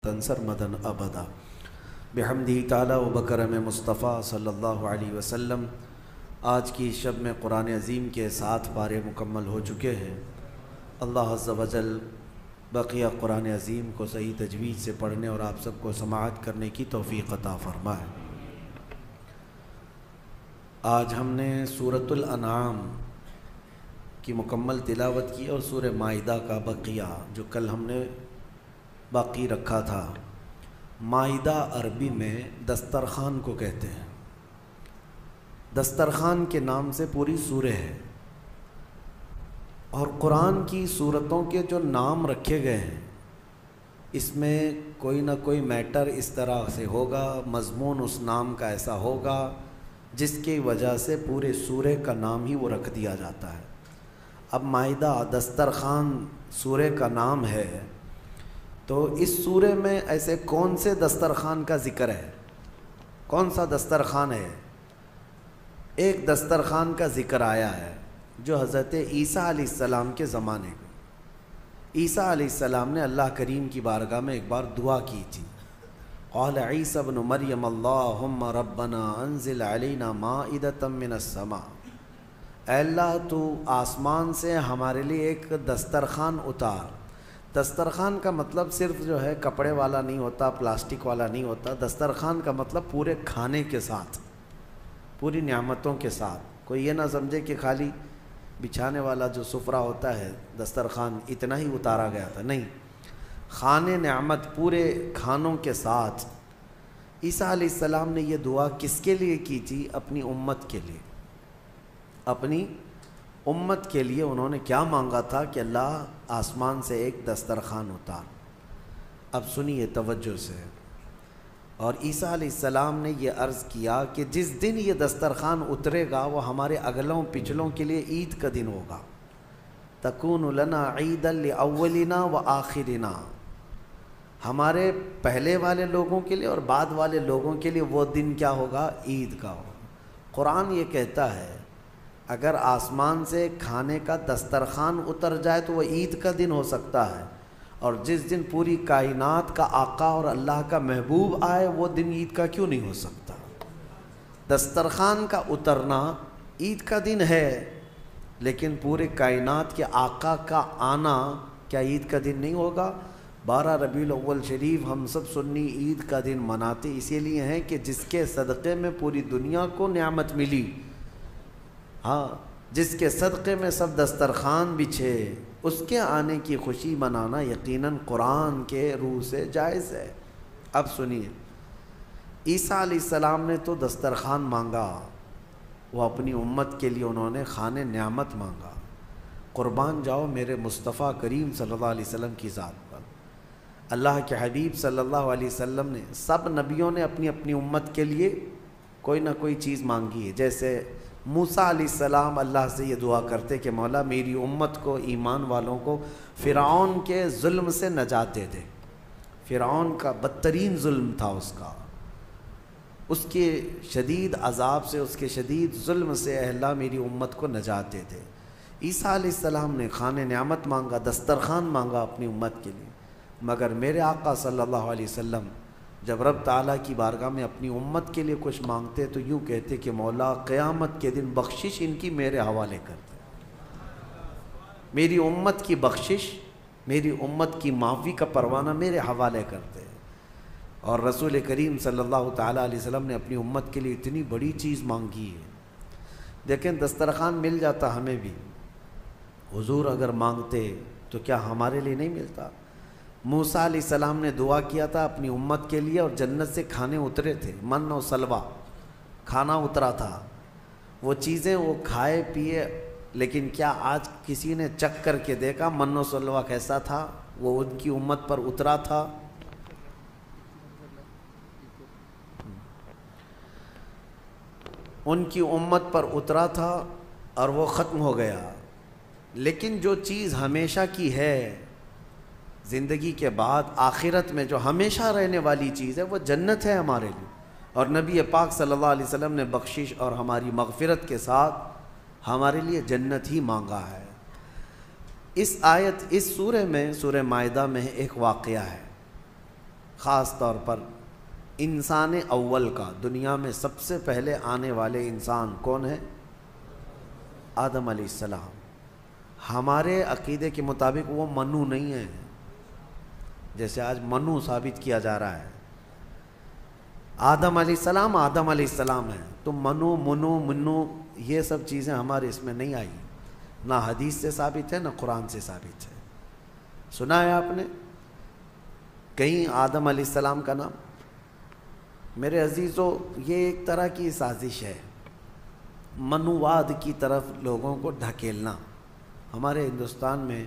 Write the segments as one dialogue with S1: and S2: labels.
S1: تنصر مدن ابدا بحمدہ تعالی و بکرم مصطفیٰ صلی اللہ علیہ وسلم۔ آج کی شب میں قرآن عظیم کے 7 پارے مکمل ہو چکے ہیں۔ اللہ عز و جل بقیہ قرآن عظیم کو صحیح تجوید سے پڑھنے اور آپ سب کو سماعت کرنے کی توفیق عطا فرمائے۔ آج ہم نے سورۃ الانعام کی مکمل تلاوت کی اور سورہ مائدہ کا بقیہ جو کل ہم نے باقی رکھا تھا۔ مائدہ عربی میں دسترخوان کو کہتے ہیں۔ دسترخوان کے نام سے پوری سورہ ہے، اور قرآن کی سورتوں کے جو نام رکھے گئے ہیں اس میں کوئی نہ کوئی میٹر اس طرح سے ہوگا، مضمون اس نام کا ایسا ہوگا جس کی وجہ سے پورے سورہ کا نام ہی وہ رکھ دیا جاتا ہے۔ اب مائدہ دسترخوان سورہ کا نام ہے، تو اس سورہ میں ایسے کون سے دسترخوان کا ذکر ہے؟ کون سا دسترخوان ہے؟ ایک دسترخوان کا ذکر آیا ہے جو حضرت عیسیٰ علیہ السلام کے زمانے میں۔ عیسیٰ علیہ السلام نے اللہ کریم کی بارگاہ میں ایک بار دعا کی تھی۔ قال عیسیٰ ابن مریم اللہم ربنا انزل علینا مائدۃ من السماء، اے اللہ تو آسمان سے ہمارے لیے ایک دسترخوان اتار۔ دسترخوان کا مطلب صرف جو ہے کپڑے والا نہیں ہوتا، پلاسٹک والا نہیں ہوتا۔ دسترخوان کا مطلب پورے کھانے کے ساتھ، پوری نعمتوں کے ساتھ۔ کوئی یہ نہ سمجھے کہ خالی بچھانے والا جو سفرہ ہوتا ہے دسترخوان اتنا ہی اتارا گیا تھا، نہیں، کھانے نعمت پورے کھانوں کے ساتھ۔ عیسیٰ علیہ السلام نے یہ دعا کس کے لیے کی تھی؟ اپنی امت کے لیے۔ اپنی امت کے لیے انہوں نے کیا مانگا تھا کہ اللہ آسمان سے ایک دسترخوان اتار۔ اب سنیے توجہ سے۔ اور عیسیٰ علیہ السلام نے یہ عرض کیا کہ جس دن یہ دسترخوان اترے گا وہ ہمارے اگلوں پچھلوں کے لیے عید کا دن ہوگا۔ تکون لنا عیدا لاولنا و آخرنا، ہمارے پہلے والے لوگوں کے لیے اور بعد والے لوگوں کے لیے وہ دن کیا ہوگا؟ عید کا ہوگا۔ قرآن یہ کہتا ہے اگر آسمان سے کھانے کا دسترخوان اتر جائے تو وہ عید کا دن ہو سکتا ہے، اور جس دن پوری کائنات کا آقا اور اللہ کا محبوب آئے وہ دن عید کا کیوں نہیں ہو سکتا؟ دسترخوان کا اترنا عید کا دن ہے، لیکن پورے کائنات کے آقا کا آنا کیا عید کا دن نہیں ہوگا؟ 12 ربیع الاول شریف ہم سب سنی عید کا دن مناتے اسی لیے ہیں کہ جس کے صدقے میں پوری دنیا کو نعمت ملی، ہاں، جس کے صدقے میں سب دسترخوان بچھے، اس کے آنے کی خوشی منانا یقیناً قرآن کے روح سے جائز ہے۔ اب سنیے، عیسیٰ علیہ السلام نے تو دسترخوان مانگا، وہ اپنی امت کے لیے انہوں نے خانے نعمت مانگا۔ قربان جاؤ میرے مصطفیٰ کریم صلی اللہ علیہ وسلم کی ذات پر۔ اللہ کے حبیب صلی اللہ علیہ وسلم نے، سب نبیوں نے اپنی اپنی امت کے لیے کوئی نہ کوئی چیز مانگی ہے۔ جیسے موسیٰ علیہ السلام اللہ سے یہ دعا کرتے کہ مولا میری امت کو، ایمان والوں کو فرعون کے ظلم سے نجات دے دے۔ فرعون کا بدترین ظلم تھا اس کے شدید عذاب سے، اس کے شدید ظلم سے، اے اللہ میری امت کو نجات دے دے۔ عیسیٰ علیہ السلام نے خانے نعمت مانگا، دسترخوان مانگا اپنی امت کے لیے، مگر میرے آقا صلی اللہ علیہ وسلم جب رب تعالیٰ کی بارگاہ میں اپنی امت کے لیے کچھ مانگتے تو یوں کہتے کہ مولا قیامت کے دن بخشش ان کی میرے حوالے کر دے، میری امت کی بخشش، میری امت کی معافی کا پروانہ میرے حوالے کر دے۔ اور رسول کریم صلی اللہ تعالیٰ علیہ وسلم نے اپنی امت کے لیے اتنی بڑی چیز مانگی ہے۔ دیکھیں دسترخوان مل جاتا ہمیں بھی، حضور اگر مانگتے تو کیا ہمارے لیے نہیں ملتا؟ موسیٰ علیہ السلام نے دعا کیا تھا اپنی امت کے لیے، اور جنت سے کھانے اترے تھے، من و سلوہ کھانا اترا تھا، وہ چیزیں وہ کھائے پیے، لیکن کیا آج کسی نے چکھ کر کے دیکھا من و سلوہ کیسا تھا؟ وہ ان کی امت پر اترا تھا۔ ان کی امت پر اترا تھا اور وہ ختم ہو گیا۔ لیکن جو چیز ہمیشہ کی ہے، زندگی کے بعد آخرت میں جو ہمیشہ رہنے والی چیز ہے، وہ جنت ہے ہمارے لیے، اور نبی پاک صلی اللہ علیہ وسلم نے بخشش اور ہماری مغفرت کے ساتھ ہمارے لیے جنت ہی مانگا ہے۔ اس آیت، اس سورہ میں، سورہ مائدہ میں ایک واقعہ ہے، خاص طور پر انسان اول کا، دنیا میں سب سے پہلے آنے والے انسان کون ہے؟ آدم علیہ السلام۔ ہمارے عقیدے کے مطابق وہ منو نہیں ہے، جیسے آج منو ثابت کیا جا رہا ہے۔ آدم علیہ السلام آدم علیہ السلام ہے، تو منو یہ سب چیزیں ہمارے اس میں نہیں آئی، نہ حدیث سے ثابت ہے نہ قرآن سے ثابت ہے۔ سنا ہے آپ نے کہیں آدم علیہ السلام کا نام؟ میرے عزیزو، یہ ایک طرح کی سازش ہے، منوواد کی طرف لوگوں کو ڈھکیلنا۔ ہمارے ہندوستان میں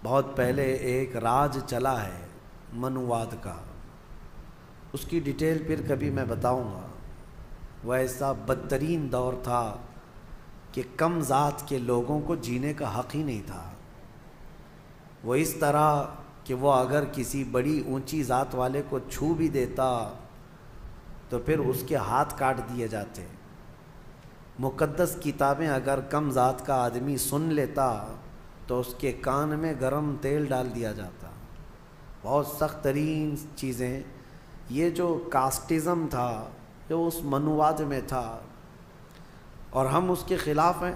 S1: بہت پہلے ایک راج چلا ہے منوواد کا، اس کی ڈیٹیل پھر کبھی میں بتاؤں گا۔ وہ ایسا بدترین دور تھا کہ کم ذات کے لوگوں کو جینے کا حق ہی نہیں تھا۔ وہ اس طرح کہ وہ اگر کسی بڑی اونچی ذات والے کو چھو بھی دیتا تو پھر اس کے ہاتھ کاٹ دیے جاتے۔ مقدس کتابیں اگر کم ذات کا آدمی سن لیتا تو اس کے کان میں گرم تیل ڈال دیا جاتا۔ بہت سخت ترین چیزیں، یہ جو کاسٹزم تھا جو اس منوواد میں تھا، اور ہم اس کے خلاف ہیں۔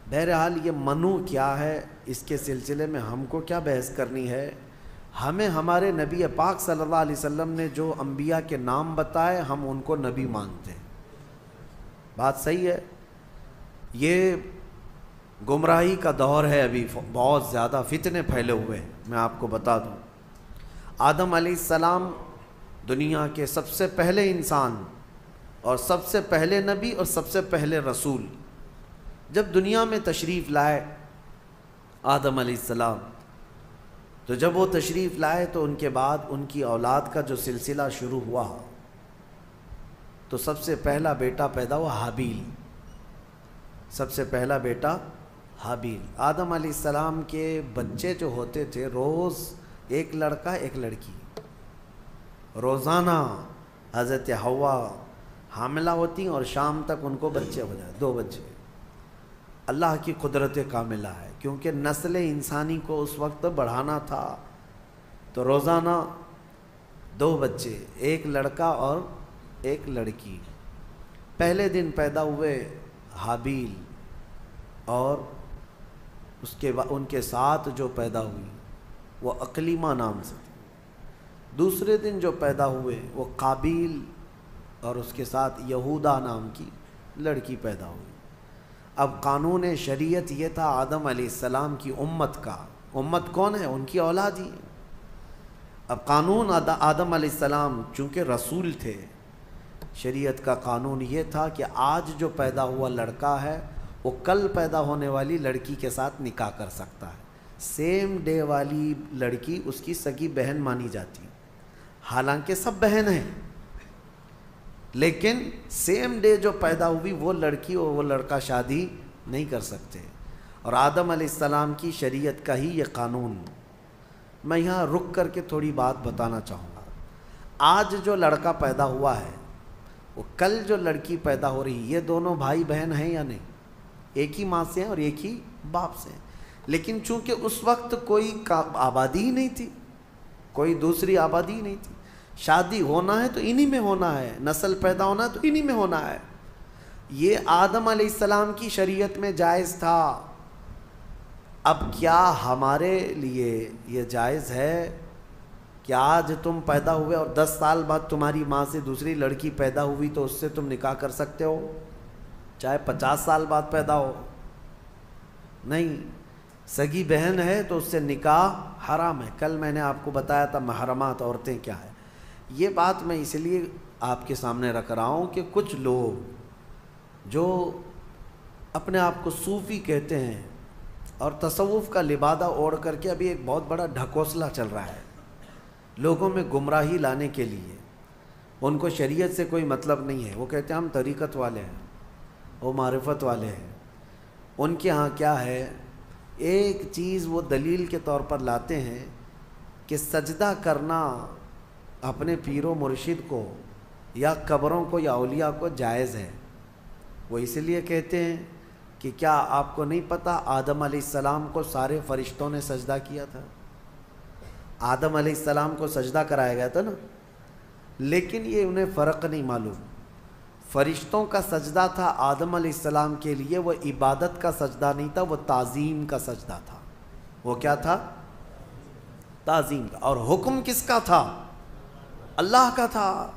S1: بہرحال یہ منو کیا ہے، اس کے سلسلے میں ہم کو کیا بحث کرنی ہے؟ ہمیں ہمارے نبی پاک صلی اللہ علیہ وسلم نے جو انبیاء کے نام بتائے ہم ان کو نبی مانتے ہیں۔ بات صحیح ہے؟ یہ گمراہی کا دور ہے، ابھی بہت زیادہ فتنے پھیلے ہوئے ہیں۔ میں آپ کو بتا دوں، آدم علیہ السلام دنیا کے سب سے پہلے انسان اور سب سے پہلے نبی اور سب سے پہلے رسول جب دنیا میں تشریف لائے آدم علیہ السلام، تو جب وہ تشریف لائے تو ان کے بعد ان کی اولاد کا جو سلسلہ شروع ہوا، تو سب سے پہلا بیٹا پیدا ہوا حابیل۔ سب سے پہلا بیٹا حابیل۔ آدم علیہ السلام کے بچے جو ہوتے تھے، روز ایک لڑکا ایک لڑکی، روزانہ حضرت حوا حاملہ ہوتی اور شام تک ان کو بچے ہو جائے، 2 بچے۔ اللہ کی قدرت کاملہ ہے، کیونکہ نسل انسانی کو اس وقت بڑھانا تھا، تو روزانہ 2 بچے، ایک لڑکا اور ایک لڑکی۔ پہلے دن پیدا ہوئے حابیل، اور اس کے بعد ان کے ساتھ جو پیدا ہوئی وہ اقلیمہ نام سے تھی۔ دوسرے دن جو پیدا ہوئے وہ قابیل، اور اس کے ساتھ یہودا نام کی لڑکی پیدا ہوئی۔ اب قانون شریعت یہ تھا آدم علیہ السلام کی امت کا، امت کون ہے؟ ان کی اولاد ہی۔ اب قانون آدم علیہ السلام چونکہ رسول تھے، شریعت کا قانون یہ تھا کہ آج جو پیدا ہوا لڑکا ہے وہ کل پیدا ہونے والی لڑکی کے ساتھ نکاح کر سکتا ہے۔ سیم ڈے والی لڑکی اس کی سگی بہن مانی جاتی، حالانکہ سب بہن ہیں، لیکن سیم ڈے جو پیدا ہوئی وہ لڑکی اور وہ لڑکا شادی نہیں کر سکتے۔ اور آدم علیہ السلام کی شریعت کا ہی یہ قانون۔ میں یہاں رک کر کے تھوڑی بات بتانا چاہوں گا۔ آج جو لڑکا پیدا ہوا ہے وہ کل جو لڑکی پیدا ہو رہی، یہ دونوں بھائی بہن ہیں یا نہیں؟ ایک ہی ماں سے ہیں اور ایک ہی باپ سے ہیں، لیکن چونکہ اس وقت کوئی آبادی ہی نہیں تھی، کوئی دوسری آبادی ہی نہیں تھی۔ شادی ہونا ہے تو انہی میں ہونا ہے، نسل پیدا ہونا ہے تو انہی میں ہونا ہے۔ یہ آدم علیہ السلام کی شریعت میں جائز تھا۔ اب کیا ہمارے لیے یہ جائز ہے کہ آج تم پیدا ہوئے اور 10 سال بعد تمہاری ماں سے دوسری لڑکی پیدا ہوئی تو اس سے تم نکاح کر سکتے ہو، چاہے 50 سال بعد پیدا ہو؟ نہیں، سگی بہن ہے تو اس سے نکاح حرام ہے۔ کل میں نے آپ کو بتایا تھا محرمات عورتیں کیا ہے۔ یہ بات میں اس لیے آپ کے سامنے رکھ رہا ہوں کہ کچھ لوگ جو اپنے آپ کو صوفی کہتے ہیں اور تصوف کا لبادہ اوڑھ کر کے ابھی ایک بہت بڑا ڈھکوسلا چل رہا ہے لوگوں میں گمراہی لانے کے لیے۔ ان کو شریعت سے کوئی مطلب نہیں ہے، وہ کہتے ہیں ہم طریقت والے ہیں، وہ معرفت والے ہیں۔ ان کے ہاں کیا ہے، ایک چیز وہ دلیل کے طور پر لاتے ہیں کہ سجدہ کرنا اپنے پیر و مرشد کو یا قبروں کو یا اولیاء کو جائز ہے۔ وہ اس لیے کہتے ہیں کہ کیا آپ کو نہیں پتہ آدم علیہ السلام کو سارے فرشتوں نے سجدہ کیا تھا؟ آدم علیہ السلام کو سجدہ کرایا گیا تھا نا، لیکن یہ انہیں فرق نہیں معلوم۔ فرشتوں کا سجدہ تھا آدم علیہ السلام کے لیے، وہ عبادت کا سجدہ نہیں تھا، وہ تعظیم کا سجدہ تھا۔ وہ کیا تھا؟ تعظیم کا۔ اور حکم کس کا تھا؟ اللہ کا تھا۔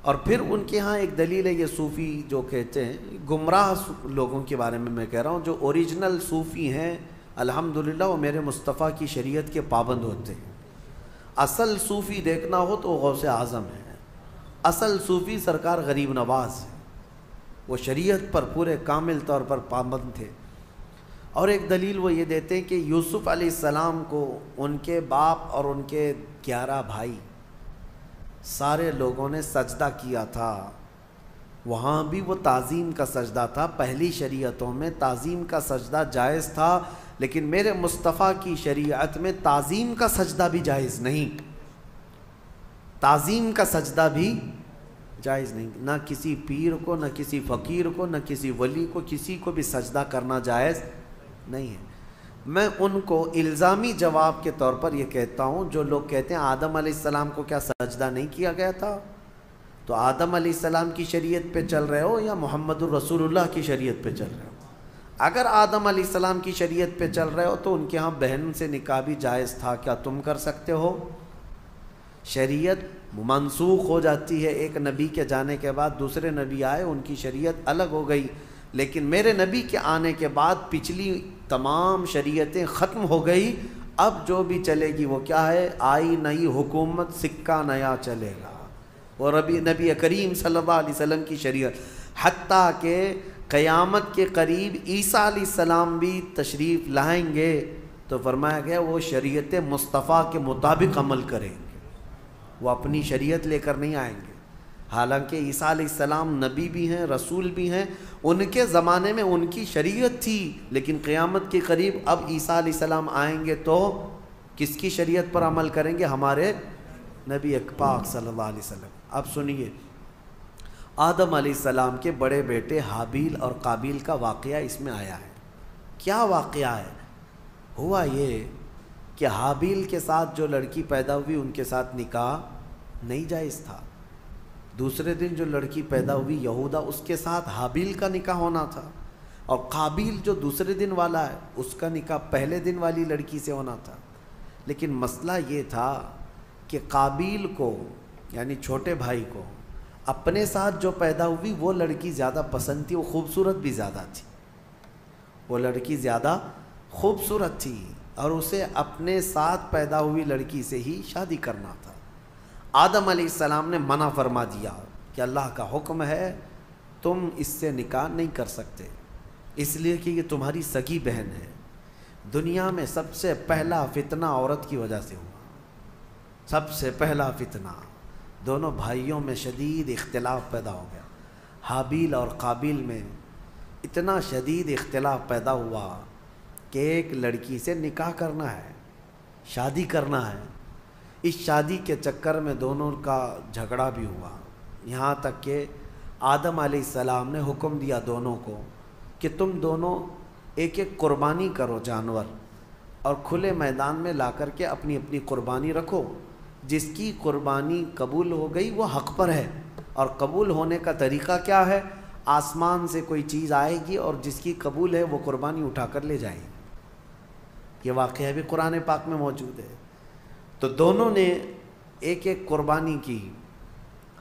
S1: اور پھر ان کے ہاں ایک دلیل ہے، یہ صوفی جو کہتے ہیں، گمراہ لوگوں کے بارے میں کہہ رہا ہوں، جو اوریجنل صوفی ہیں الحمدللہ وہ میرے مصطفیٰ کی شریعت کے پابند ہوتے ہیں۔ اصل صوفی دیکھنا ہو تو وہ غوث اعظم ہے، اصل صوفی سرکار غریب نواز ہے، وہ شریعت پر پورے کامل طور پر پابند تھے۔ اور ایک دلیل وہ یہ دیتے ہیں کہ یوسف علیہ السلام کو ان کے باپ اور ان کے 11 بھائی سارے لوگوں نے سجدہ کیا تھا، وہاں بھی وہ تعظیم کا سجدہ تھا۔ پہلی شریعتوں میں تعظیم کا سجدہ جائز تھا، لیکن میرے مصطفیٰ کی شریعت میں تعظیم کا سجدہ بھی جائز نہیں، تعظیم کا سجدہ بھی جائز نہیں۔ نہ کسی پیر کو، نہ کسی فقیر کو، نہ کسی ولی کو، کسی کو بھی سجدہ کرنا جائز نہیں ہے۔ میں ان کو الزامی جواب کے طور پر یہ کہتا ہوں، جو لوگ کہتے ہیں آدم علیہ السلام کو کیا سجدہ نہیں کیا گیا تھا، تو آدم علیہ السلام کی شریعت پہ چل رہے ہو یا محمد الرسول اللہ کی شریعت پہ چل رہے ہو؟ اگر آدم علیہ السلام کی شریعت پہ چل رہے ہو تو ان کے ہاں بہن سے نکاح بھی جائز تھا، کیا تم کر سکتے ہو؟ شریعت منسوخ ہو جاتی ہے، ایک نبی کے جانے کے بعد دوسرے نبی آئے، ان کی شریعت الگ ہو گئی، لیکن میرے نبی کے آنے کے بعد پچھلی تمام شریعتیں ختم ہو گئی۔ اب جو بھی چلے گی وہ کیا ہے؟ آئی نئی حکومت، سکہ نیا چلے گا، اور نبی کریم صلی اللہ علیہ وسلم کی شریعت، حتیٰ کہ قیامت کے قریب عیسیٰ علیہ السلام بھی تشریف لائیں گے تو فرمایا گیا وہ شریعت مصطفیٰ کے مطابق عمل کریں گے، وہ اپنی شریعت لے کر نہیں آئیں گے۔ حالانکہ عیسیٰ علیہ السلام نبی بھی ہیں، رسول بھی ہیں، ان کے زمانے میں ان کی شریعت تھی، لیکن قیامت کے قریب اب عیسیٰ علیہ السلام آئیں گے تو کس کی شریعت پر عمل کریں گے؟ ہمارے نبی پاک صلی اللہ علیہ وسلم۔ اب سنیے، آدم علیہ السلام کے بڑے بیٹے حابیل اور قابیل کا واقعہ اس میں آیا ہے۔ کیا واقعہ ہے؟ ہوا یہ کہ حابیل کے ساتھ جو لڑکی پیدا ہوئی ان کے ساتھ نکاح نہیں جائز تھا۔ دوسرے دن جو لڑکی پیدا ہوئی یہودا، اس کے ساتھ حابیل کا نکاح ہونا تھا، اور قابیل جو دوسرے دن والا ہے اس کا نکاح پہلے دن والی لڑکی سے ہونا تھا۔ لیکن مسئلہ یہ تھا کہ قابیل کو یعنی چھوٹے بھائی کو اپنے ساتھ جو پیدا ہوئی وہ لڑکی زیادہ پسند تھی، وہ خوبصورت بھی زیادہ تھی، وہ لڑکی زیادہ خوبصورت تھی، اور اسے اپنے ساتھ پیدا ہوئی لڑکی سے ہی شادی کرنا تھا۔ آدم علیہ السلام نے منع فرما دیا کہ اللہ کا حکم ہے تم اس سے نکاح نہیں کر سکتے، اس لیے کہ یہ تمہاری سگی بہن ہے۔ دنیا میں سب سے پہلا فتنہ عورت کی وجہ سے ہوا، سب سے پہلا فتنہ، دونوں بھائیوں میں شدید اختلاف پیدا ہو گیا۔ حابیل اور قابیل میں اتنا شدید اختلاف پیدا ہوا کہ ایک لڑکی سے نکاح کرنا ہے، شادی کرنا ہے۔ اس شادی کے چکر میں دونوں کا جھگڑا بھی ہوا، یہاں تک کہ آدم علیہ السلام نے حکم دیا دونوں کو کہ تم دونوں ایک ایک قربانی کرو جانور، اور کھلے میدان میں لا کر کے اپنی اپنی قربانی رکھو، جس کی قربانی قبول ہو گئی وہ حق پر ہے۔ اور قبول ہونے کا طریقہ کیا ہے؟ آسمان سے کوئی چیز آئے گی اور جس کی قبول ہے وہ قربانی اٹھا کر لے جائے گی۔ یہ واقعہ بھی قرآن پاک میں موجود ہے۔ تو دونوں نے ایک ایک قربانی کی،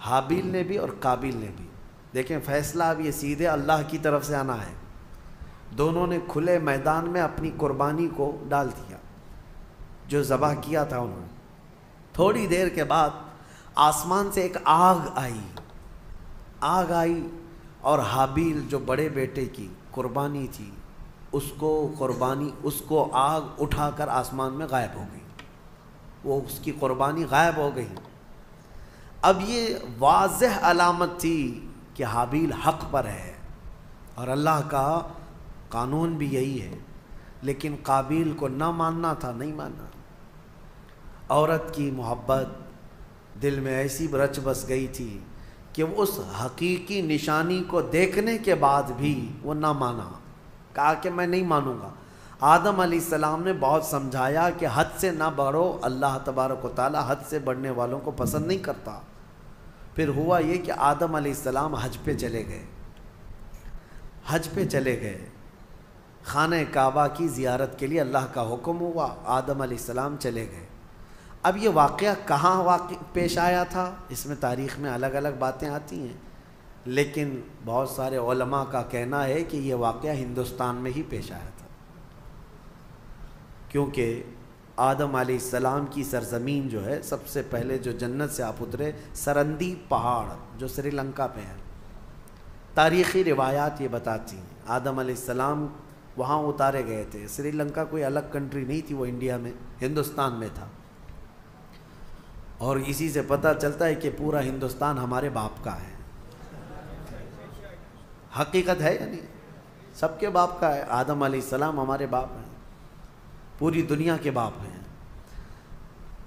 S1: حابیل نے بھی اور قابیل نے بھی۔ دیکھیں فیصلہ اب یہ سیدھے اللہ کی طرف سے آنا ہے۔ دونوں نے کھلے میدان میں اپنی قربانی کو ڈال دیا، جو ذبح کیا تھا انہوں نے۔ تھوڑی دیر کے بعد آسمان سے ایک آگ آئی، اور حابیل جو بڑے بیٹے کی قربانی تھی اس کو آگ اٹھا کر آسمان میں غائب ہو گئی، وہ اس کی قربانی غائب ہو گئی۔ اب یہ واضح علامت تھی کہ حابیل حق پر ہے، اور اللہ کا قانون بھی یہی ہے، لیکن قابیل کو نہ ماننا تھا، نہیں مانا۔ عورت کی محبت دل میں ایسی رچ بس گئی تھی کہ وہ اس حقیقی نشانی کو دیکھنے کے بعد بھی وہ نہ مانا، کہا کہ میں نہیں مانوں گا۔ آدم علیہ السلام نے بہت سمجھایا کہ حد سے نہ بڑھو، اللہ تبارک و تعالی حد سے بڑھنے والوں کو پسند نہیں کرتا۔ پھر ہوا یہ کہ آدم علیہ السلام حج پہ چلے گئے، حج پہ چلے گئے، خانہ کعبہ کی زیارت کے لیے اللہ کا حکم ہوا، آدم علیہ السلام چلے گئے۔ اب یہ واقعہ کہاں پیش آیا تھا، اس میں تاریخ میں الگ الگ باتیں آتی ہیں، لیکن بہت سارے علماء کا کہنا ہے کہ یہ واقعہ ہندوستان میں ہی پیش آیا تھا، کیونکہ آدم علیہ السلام کی سرزمین جو ہے، سب سے پہلے جو جنت سے آپ اترے سرندی پہاڑ جو سری لنکا پہ ہے، تاریخی روایات یہ بتاتی ہیں آدم علیہ السلام وہاں اتارے گئے تھے۔ سری لنکا کوئی الگ کنٹری نہیں تھی، وہ انڈیا میں ہندوستان میں تھا، اور اسی سے پتہ چلتا ہے کہ پورا ہندوستان ہمارے باپ کا ہے۔ حقیقت ہے یا نہیں؟ سب کے باپ کا ہے، آدم علیہ السلام ہمارے باپ ہیں، پوری دنیا کے باپ ہیں۔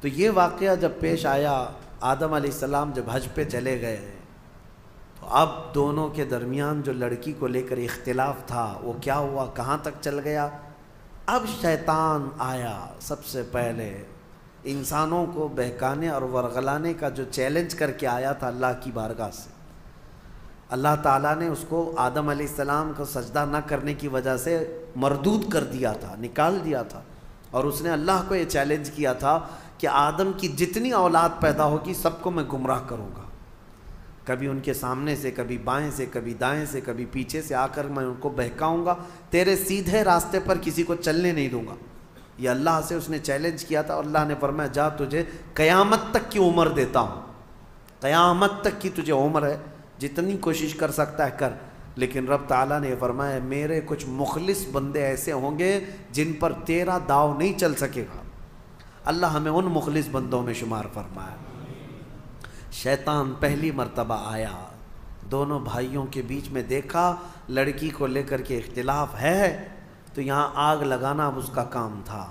S1: تو یہ واقعہ جب پیش آیا، آدم علیہ السلام جب حج پہ چلے گئے تو اب دونوں کے درمیان جو لڑکی کو لے کر اختلاف تھا وہ کیا ہوا، کہاں تک چل گیا۔ اب شیطان آیا، سب سے پہلے انسانوں کو بہکانے اور ورغلانے کا جو چیلنج کر کے آیا تھا اللہ کی بارگاہ سے۔ اللہ تعالیٰ نے اس کو آدم علیہ السلام کو سجدہ نہ کرنے کی وجہ سے مردود کر دیا تھا، نکال دیا تھا، اور اس نے اللہ کو یہ چیلنج کیا تھا کہ آدم کی جتنی اولاد پیدا ہوگی سب کو میں گمراہ کروں گا، کبھی ان کے سامنے سے، کبھی بائیں سے، کبھی دائیں سے، کبھی پیچھے سے آ کر میں ان کو بہکاؤں گا، تیرے سیدھے راستے پر کسی کو چلنے نہیں دوں گا۔ یہ اللہ سے اس نے چیلنج کیا تھا، اور اللہ نے فرمایا جا تجھے قیامت تک کی عمر دیتا ہوں، قیامت تک کی تجھے عمر ہے، جتنی کوشش کر سکتا ہے کر۔ لیکن رب تعالیٰ نے فرمایا میرے کچھ مخلص بندے ایسے ہوں گے جن پر تیرا داؤ نہیں چل سکے گا۔ اللہ ہمیں ان مخلص بندوں میں شمار فرمایا۔ شیطان پہلی مرتبہ آیا، دونوں بھائیوں کے بیچ میں دیکھا لڑکی کو لے کر کے اختلاف ہے، تو یہاں آگ لگانا اب اس کا کام تھا۔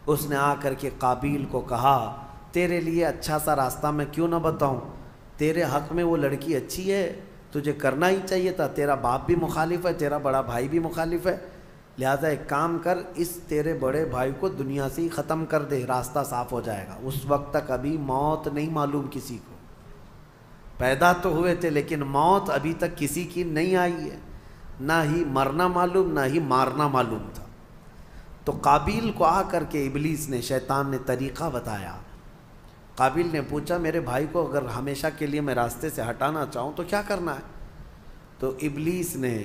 S1: اس نے آ کر کے قابیل کو کہا تیرے لیے اچھا سا راستہ میں کیوں نہ بتاؤں، تیرے حق میں وہ لڑکی اچھی ہے، تجھے کرنا ہی چاہیے تھا، تیرا باپ بھی مخالف ہے، تیرا بڑا بھائی بھی مخالف ہے، لہذا ایک کام کر، اس تیرے بڑے بھائی کو دنیا سے ہی ختم کر دے، راستہ صاف ہو جائے گا۔ اس وقت تک ابھی موت نہیں معلوم کسی کو، پیدا تو ہوئے تھے لیکن موت ابھی تک کسی کی نہیں آئی ہے، نہ ہی مرنا معلوم نہ ہی مارنا معلوم تھا۔ تو قابیل کو آ کر کے ابلیس نے، شیطان نے طریقہ بتایا۔ قابیل نے پوچھا میرے بھائی کو اگر ہمیشہ کے لیے میں راستے سے ہٹانا چاہوں تو کیا کرنا ہے؟ تو ابلیس نے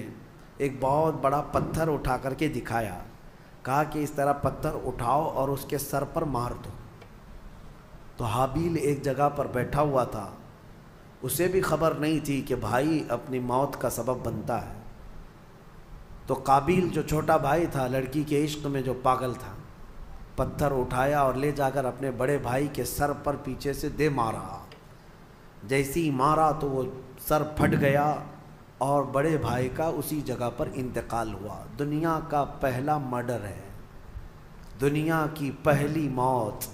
S1: ایک بہت بڑا پتھر اٹھا کر کے دکھایا، کہا کہ اس طرح پتھر اٹھاؤ اور اس کے سر پر مار دو۔ تو حابیل ایک جگہ پر بیٹھا ہوا تھا، اسے بھی خبر نہیں تھی کہ بھائی اپنی موت کا سبب بنتا ہے۔ تو قابیل جو چھوٹا بھائی تھا، لڑکی کے عشق میں جو پاگل تھا، پتھر اٹھایا اور لے جا کر اپنے بڑے بھائی کے سر پر پیچھے سے دے مارا۔ جیسی ہی مارا تو وہ سر پھٹ گیا اور بڑے بھائی کا اسی جگہ پر انتقال ہوا۔ دنیا کا پہلا مرڈر ہے، دنیا کی پہلی موت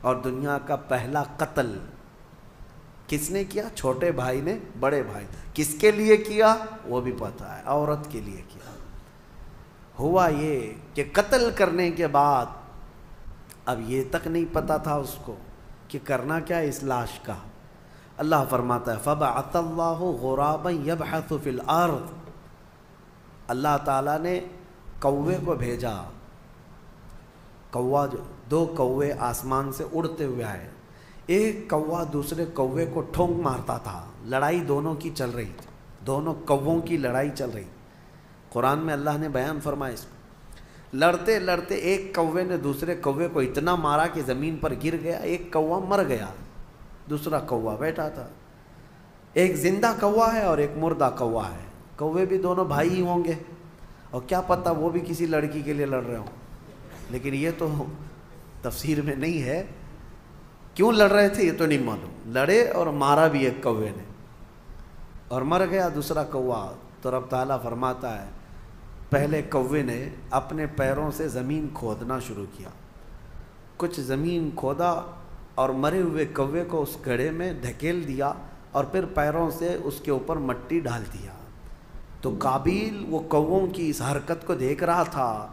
S1: اور دنیا کا پہلا قتل کس نے کیا؟ چھوٹے بھائی نے بڑے بھائی۔ کس کے لیے کیا وہ بھی پتہ ہے، عورت کے لیے کیا۔ ہوا یہ کہ قتل کرنے کے بعد اب یہ تک نہیں پتا تھا اس کو کہ کرنا کیا ہے اس لاش کا۔ اللہ فرماتا ہے فَبَعَثَ اللَّهُ غُرَابًا يَبْحَثُ فِي الْأَرْضِ، اللہ تعالیٰ نے کوے کو بھیجا، کوا، دو کوے آسمان سے اڑتے ہوئے آئے، ایک کوا دوسرے کوے کو ٹھونک مارتا تھا، لڑائی دونوں کی چل رہی تھی، دونوں کووں کی لڑائی چل رہی۔ قرآن میں اللہ نے بیان فرمایا اس کو، لڑتے لڑتے ایک کوے نے دوسرے کوے کو اتنا مارا کہ زمین پر گر گیا، ایک کوا مر گیا، دوسرا کوا بیٹھا تھا۔ ایک زندہ کوا ہے اور ایک مردہ کوا ہے، کوے بھی دونوں بھائی ہی ہوں گے، اور کیا پتہ وہ بھی کسی لڑکی کے لیے لڑ رہے ہوں، لیکن یہ تو تفسیر میں نہیں ہے، کیوں لڑ رہے تھے یہ تو نہیں معلوم، لڑے اور مارا بھی ایک کوے نے اور مر گیا دوسرا کوا۔ تو رب تعالیٰ فرماتا ہے پہلے کوے نے اپنے پیروں سے زمین کھودنا شروع کیا، کچھ زمین کھودا اور مرے ہوئے کوے کو اس گڑھے میں دھکیل دیا اور پھر پیروں سے اس کے اوپر مٹی ڈال دیا۔ تو قابیل وہ کووں کی اس حرکت کو دیکھ رہا تھا،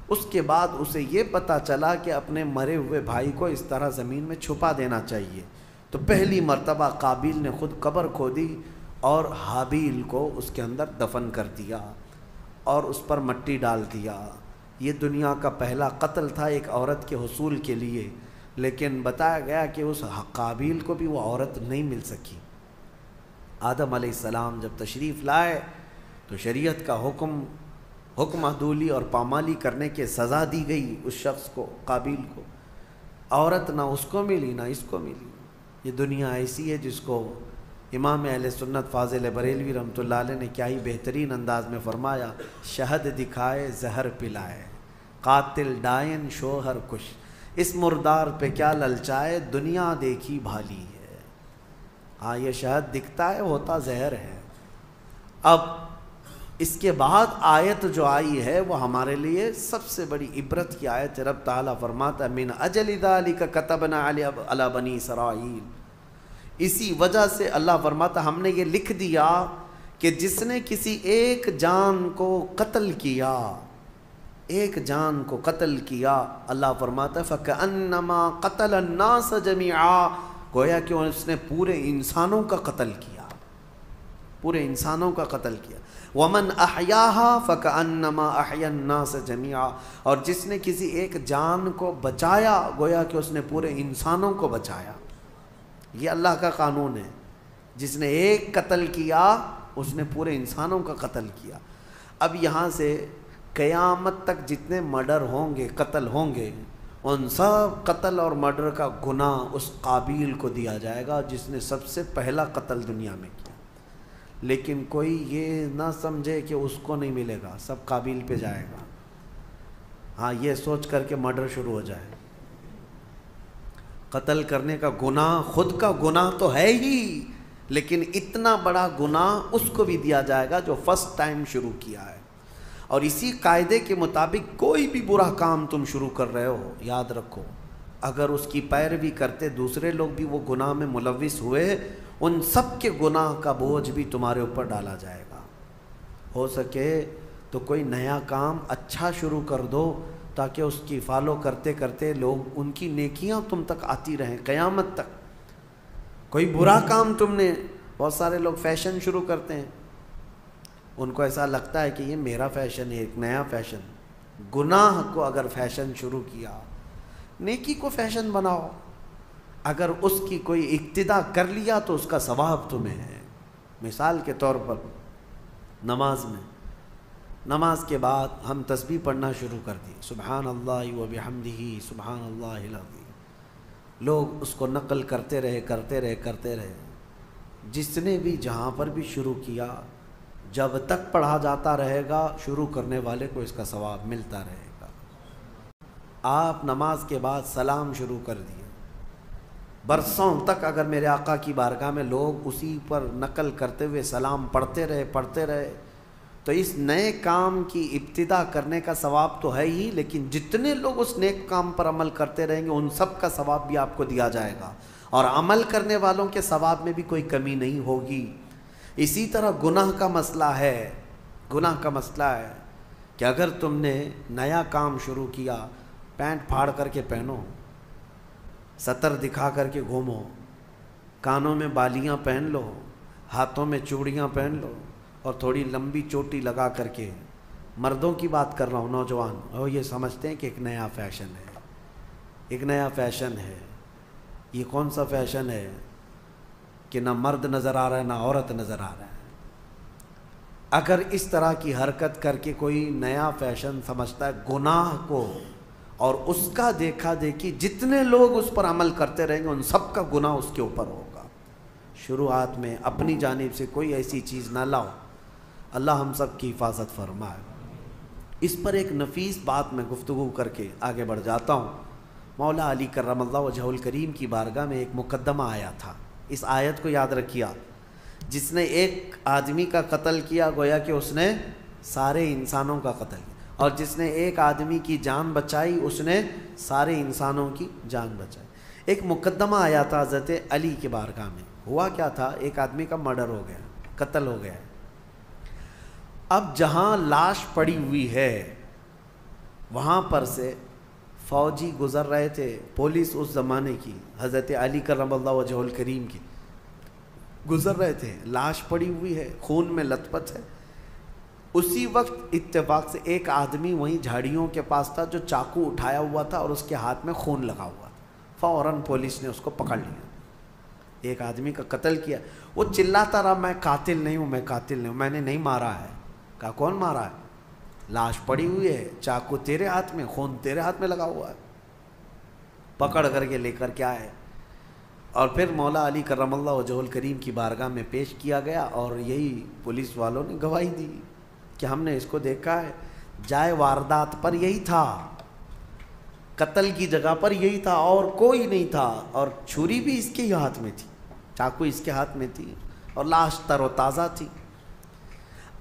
S1: اس کے بعد اسے یہ پتہ چلا کہ اپنے مرے ہوئے بھائی کو اس طرح زمین میں چھپا دینا چاہیے، تو پہلی مرتبہ قابیل نے خود قبر کھودی اور حابیل کو اس کے اندر دفن کر دیا اور اس پر مٹی ڈال دیا۔ یہ دنیا کا پہلا قتل تھا ایک عورت کے حصول کے لیے، لیکن بتایا گیا کہ اس قابیل کو بھی وہ عورت نہیں مل سکی۔ آدم علیہ السلام جب تشریف لائے تو شریعت کا حکم عدولی اور پامالی کرنے کے سزا دی گئی اس شخص کو، قابیل کو۔ عورت نہ اس کو ملی نہ اس کو ملی۔ یہ دنیا ایسی ہے جس کو امام اہل سنت فاضل بریلوی رحمۃ اللہ علیہ نے کیا ہی بہترین انداز میں فرمایا، شہد دکھائے زہر پلائے، قاتل ڈائن شوہر کش، اس مردار پہ کیا للچائے، دنیا دیکھی بھالی ہے۔ ہاں یہ شہد دکھتا ہے، ہوتا زہر ہے۔ اب اس کے بعد آیت جو آئی ہے وہ ہمارے لیے سب سے بڑی عبرت کی آیت ہے۔ رب تعالیٰ فرماتا ہے من اجل ذالک کتبنا علی بنی اسرائیل، اسی وجہ سے اللہ فرماتا ہم نے یہ لکھ دیا کہ جس نے کسی ایک جان کو قتل کیا، ایک جان کو قتل کیا، اللہ فرماتا ہے فَكَأَنَّمَا قَتَلَ النَّاسَ جَمِيعًا، گویا کہ اس نے پورے انسانوں کا قتل کیا، پورے انسانوں کا قتل کیا۔ وَمَنْ أَحْيَاهَا فَكَأَنَّمَا أَحْيَا النَّاسَ جَمِيعًا، اور جس نے کسی ایک جان کو بچایا گویا کہ اس نے پورے انسانوں کو بچایا۔ یہ اللہ کا قانون ہے، جس نے ایک قتل کیا اس نے پورے انسانوں کا قتل کیا۔ اب یہاں سے قیامت تک جتنے مرڈر ہوں گے، قتل ہوں گے، ان سب قتل اور مرڈر کا گناہ اس قابیل کو دیا جائے گا جس نے سب سے پہلا قتل دنیا میں کیا۔ لیکن کوئی یہ نہ سمجھے کہ اس کو نہیں ملے گا، سب قابیل پہ جائے گا۔ ہاں یہ سوچ کر کے مرڈر شروع ہو جائے۔ قتل کرنے کا گناہ خود کا گناہ تو ہے ہی، لیکن اتنا بڑا گناہ اس کو بھی دیا جائے گا جو فرسٹ ٹائم شروع کیا ہے۔ اور اسی قاعدے کے مطابق کوئی بھی برا کام تم شروع کر رہے ہو، یاد رکھو اگر اس کی پیروی کرتے دوسرے لوگ بھی وہ گناہ میں ملوث ہوئے، ان سب کے گناہ کا بوجھ بھی تمہارے اوپر ڈالا جائے گا۔ ہو سکے تو کوئی نیا کام اچھا شروع کر دو تاکہ اس کی فالو کرتے کرتے لوگ ان کی نیکیاں تم تک آتی رہیں قیامت تک۔ کوئی برا کام تم نے، بہت سارے لوگ فیشن شروع کرتے ہیں، ان کو ایسا لگتا ہے کہ یہ میرا فیشن ہے، ایک نیا فیشن۔ گناہ کو اگر فیشن شروع کیا، نیکی کو فیشن بناؤ۔ اگر اس کی کوئی اقتدا کر لیا تو اس کا ثواب تمہیں ہے۔ مثال کے طور پر نماز میں، نماز کے بعد ہم تسبیح پڑھنا شروع کر دی، سبحان اللہ و بحمدہ سبحان اللہ العظیم، لوگ اس کو نقل کرتے رہے۔ جس نے بھی جہاں پر بھی شروع کیا، جب تک پڑھا جاتا رہے گا شروع کرنے والے کو اس کا ثواب ملتا رہے گا۔ آپ نماز کے بعد سلام شروع کر دیے، برسوں تک اگر میرے آقا کی بارگاہ میں لوگ اسی پر نقل کرتے ہوئے سلام پڑھتے رہے تو اس نئے کام کی ابتدا کرنے کا ثواب تو ہے ہی، لیکن جتنے لوگ اس نیک کام پر عمل کرتے رہیں گے ان سب کا ثواب بھی آپ کو دیا جائے گا، اور عمل کرنے والوں کے ثواب میں بھی کوئی کمی نہیں ہوگی۔ اسی طرح گناہ کا مسئلہ ہے کہ اگر تم نے نیا کام شروع کیا، پینٹ پھاڑ کر کے پہنو، سطر دکھا کر کے گھومو، کانوں میں بالیاں پہن لو، ہاتھوں میں چوڑیاں پہن لو، اور تھوڑی لمبی چوٹی لگا کر کے، مردوں کی بات کر رہا ہوں، نوجوان، اور یہ سمجھتے ہیں کہ ایک نیا فیشن ہے۔ یہ کون سا فیشن ہے کہ نہ مرد نظر آ رہا ہے نہ عورت نظر آ رہا ہے۔ اگر اس طرح کی حرکت کر کے کوئی نیا فیشن سمجھتا ہے گناہ کو، اور اس کا دیکھا دیکھی جتنے لوگ اس پر عمل کرتے رہیں گے ان سب کا گناہ اس کے اوپر ہوگا۔ شروعات میں اپنی جانب سے کوئی ایسی چیز نہ لاؤ، اللہ ہم سب کی حفاظت فرمائے۔ اس پر ایک نفیس بات میں گفتگو کر کے آگے بڑھ جاتا ہوں۔ مولا علی کرم اللہ وجہہ الکریم کی بارگاہ میں ایک مقدمہ آیا تھا، اس آیت کو یاد رکھیا، جس نے ایک آدمی کا قتل کیا گویا کہ اس نے سارے انسانوں کا قتل کیا، اور جس نے ایک آدمی کی جان بچائی اس نے سارے انسانوں کی جان بچائی۔ ایک مقدمہ آیا تھا حضرت علی کے بارگاہ میں۔ ہوا کیا تھا، ایک آدمی کا مرڈر ہو گیا، قتل ہو گیا۔ اب جہاں لاش پڑی ہوئی ہے وہاں پر سے فوجی گزر رہے تھے، پولیس اس زمانے کی حضرت علی کرم اللہ وجہہ الکریم کی گزر رہے تھے، لاش پڑی ہوئی ہے، خون میں لت پت ہے۔ اسی وقت اتفاق سے ایک آدمی وہیں جھاڑیوں کے پاس تھا جو چاقو اٹھایا ہوا تھا اور اس کے ہاتھ میں خون لگا ہوا تھا۔ فوراً پولیس نے اس کو پکڑ لیا، ایک آدمی کا قتل کیا۔ وہ چلاتا رہا میں قاتل نہیں ہوں، میں قاتل نہیں ہوں، میں نے نہیں مارا ہے۔ کہا کون مارا ہے؟ لاش پڑی ہوئی ہے، چاقو تیرے ہاتھ میں، خون تیرے ہاتھ میں لگا ہوا ہے، پکڑ کر کے لے کر کے آئے۔ اور پھر مولا علی کرم اللہ وجہہ الکریم کی بارگاہ میں پیش کیا گیا، اور یہی پولیس والوں نے گواہی دی کہ ہم نے اس کو دیکھا ہے، جائے واردات پر یہی تھا، قتل کی جگہ پر یہی تھا، اور کوئی نہیں تھا، اور چھری بھی اس کے ہی ہاتھ میں تھی، چاقو اس کے ہاتھ میں تھی، اور لاش تر و تازہ تھی۔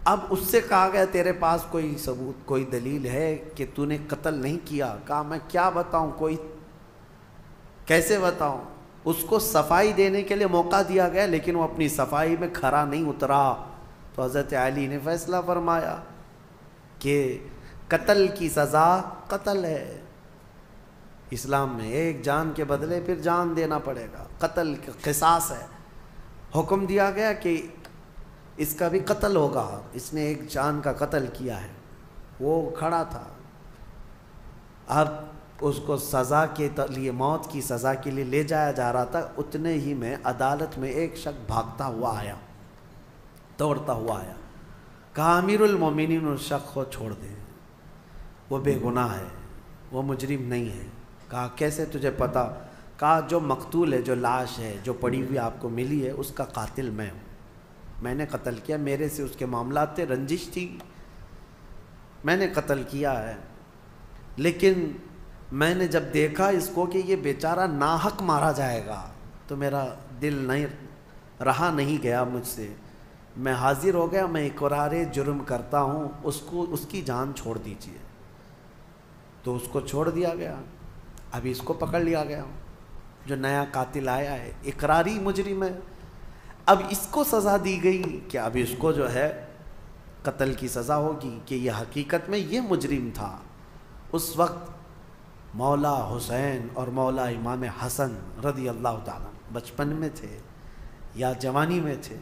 S1: اب اس سے کہا گیا تیرے پاس کوئی ثبوت، کوئی دلیل ہے کہ تو نے قتل نہیں کیا؟ کہا میں کیا بتاؤں، کوئی کیسے بتاؤں؟ اس کو صفائی دینے کے لیے موقع دیا گیا، لیکن وہ اپنی صفائی میں کھرا نہیں اترا، تو حضرت علی نے فیصلہ فرمایا کہ قتل کی سزا قتل ہے، اسلام میں ایک جان کے بدلے پھر جان دینا پڑے گا، قتل قصاص ہے، حکم دیا گیا کہ اس کا بھی قتل ہوگا، اس نے ایک جان کا قتل کیا ہے۔ وہ کھڑا تھا، اب اس کو سزا کے لیے، موت کی سزا کے لیے لے جایا جا رہا تھا، اتنے ہی میں عدالت میں ایک شخص بھاگتا ہوا آیا، دوڑتا ہوا آیا، کہا امیر المومنین اس شخص کو چھوڑ دیں، وہ بے گناہ ہے، وہ مجرم نہیں ہے۔ کہا کیسے تجھے پتا؟ کہا جو مقتول ہے، جو لاش ہے، جو پڑی ہوئی آپ کو ملی ہے، اس کا قاتل میں ہوں، میں نے قتل کیا، میرے سے اس کے معاملات تھے، رنجش تھی، میں نے قتل کیا ہے۔ لیکن میں نے جب دیکھا اس کو کہ یہ بیچارہ ناحق مارا جائے گا تو میرا دل نہیں رہا نہیں گیا مجھ سے، میں حاضر ہو گیا، میں اقرار جرم کرتا ہوں، اس کی جان چھوڑ دیجیے۔ تو اس کو چھوڑ دیا گیا، ابھی اس کو پکڑ لیا گیا، جو نیا قاتل آیا ہے، اقراری مجرم ہے۔ اب اس کو سزا دی گئی کہ اب اس کو جو ہے قتل کی سزا ہوگی، کہ یہ حقیقت میں یہ مجرم تھا۔ اس وقت مولا حسین اور مولا امام حسن رضی اللہ تعالیٰ بچپن میں تھے یا جوانی میں تھے،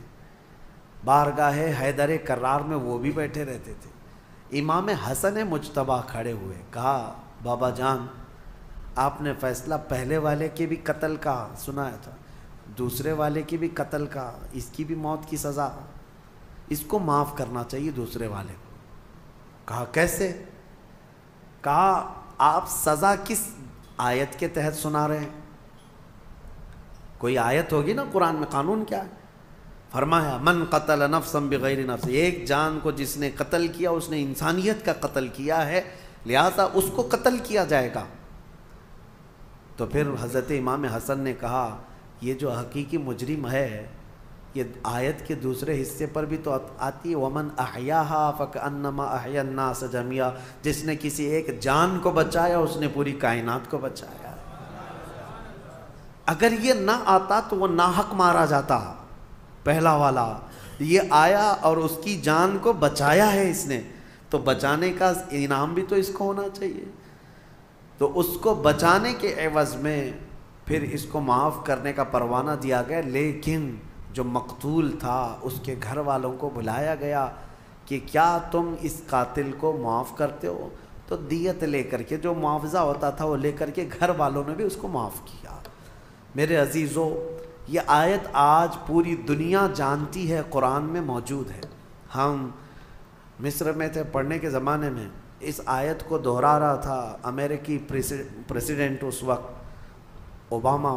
S1: بارگاہ حیدر کرار میں وہ بھی بیٹھے رہتے تھے۔ امام حسن مجتبیٰ کھڑے ہوئے، کہا بابا جان آپ نے فیصلہ پہلے والے کے بھی قتل کا سنایا تھا، دوسرے والے کی بھی قتل کا، اس کی بھی موت کی سزا، اس کو معاف کرنا چاہیے دوسرے والے کو۔ کہا کیسے؟ کہا آپ سزا کس آیت کے تحت سنا رہے ہیں؟ کوئی آیت ہوگی نا قرآن میں، قانون کیا ہے؟ فرمایا من قتل نفسا بغیر نفس، ایک جان کو جس نے قتل کیا اس نے انسانیت کا قتل کیا ہے، لہذا اس کو قتل کیا جائے گا۔ تو پھر حضرت امام حسن نے کہا یہ جو حقیقی مجرم ہے، یہ آیت کے دوسرے حصے پر بھی تو آتی ہے ومن احیاہا فکأنما احیا الناس جميعا، جس نے کسی ایک جان کو بچایا اس نے پوری کائنات کو بچایا۔ اگر یہ نہ آتا تو وہ ناحق مارا جاتا، پہلا والا یہ آیا اور اس کی جان کو بچایا ہے اس نے، تو بچانے کا انعام بھی تو اس کو ہونا چاہیے۔ تو اس کو بچانے کے عوض میں پھر اس کو معاف کرنے کا پروانہ دیا گیا، لیکن جو مقتول تھا اس کے گھر والوں کو بلایا گیا کہ کیا تم اس قاتل کو معاف کرتے ہو؟ تو دیت لے کر کے، جو معاوضہ ہوتا تھا وہ لے کر کے گھر والوں نے بھی اس کو معاف کیا۔ میرے عزیزو، یہ آیت آج پوری دنیا جانتی ہے، قرآن میں موجود ہے۔ ہم مصر میں تھے پڑھنے کے زمانے میں، اس آیت کو دہرا رہا تھا امریکی پریسیڈنٹ اس وقت اوباما،